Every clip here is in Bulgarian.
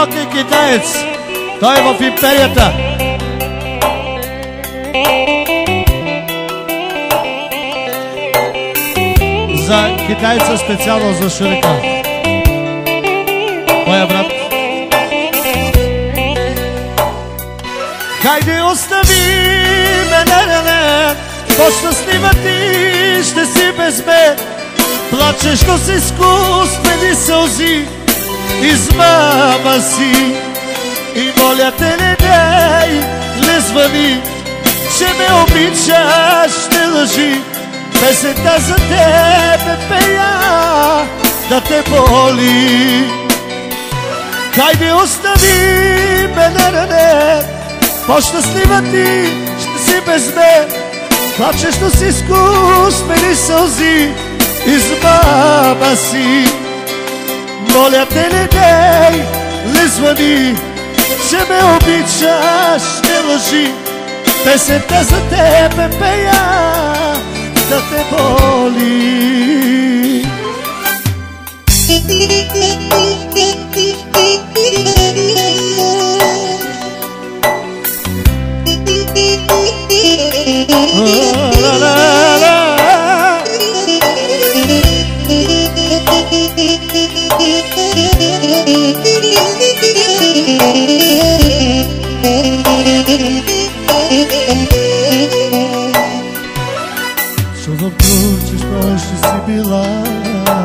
малък китаец. Той е в империята. За китайца специално за Шурика. Моя брат. Хайде остави ме, не, по-щастлива ти ще си без мен. Плачеш, но с изкуствени сълзи, измама си. И моля те, не дай, не звъни, че ме обичаш, не лъжи. Песента за тебе пея, да те боли. Хайде остави ме, не, по-щастлива ти ще си без мен. Плачеш, но с изкуствени сълзи, измама си. Моля те, не дей, не звъни, че ме обичаш, не лъжи. Песента за тебе пея, да те боли. Чувам тук, че ще си била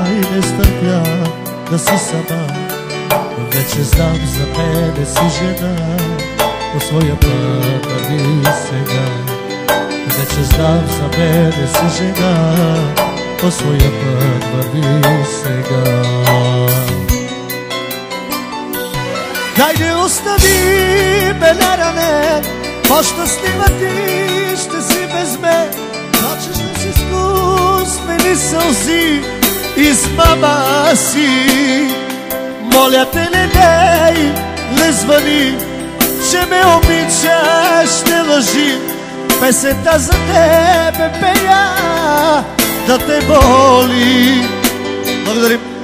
и не стърпя да си сама. Вече знам, за мене си жена, по своя път върви сега. Вече знам, за мене си жена, по своя път върви сега. Хайде остави ме, не, по-щастлива ти ще си без мен. Плачеш, но с изкуствени сълзи, измама си. Моля те, не дей, не звъни, че ме обичаш, не лъжи. Песента за тебе пея, да те боли. Благодарим.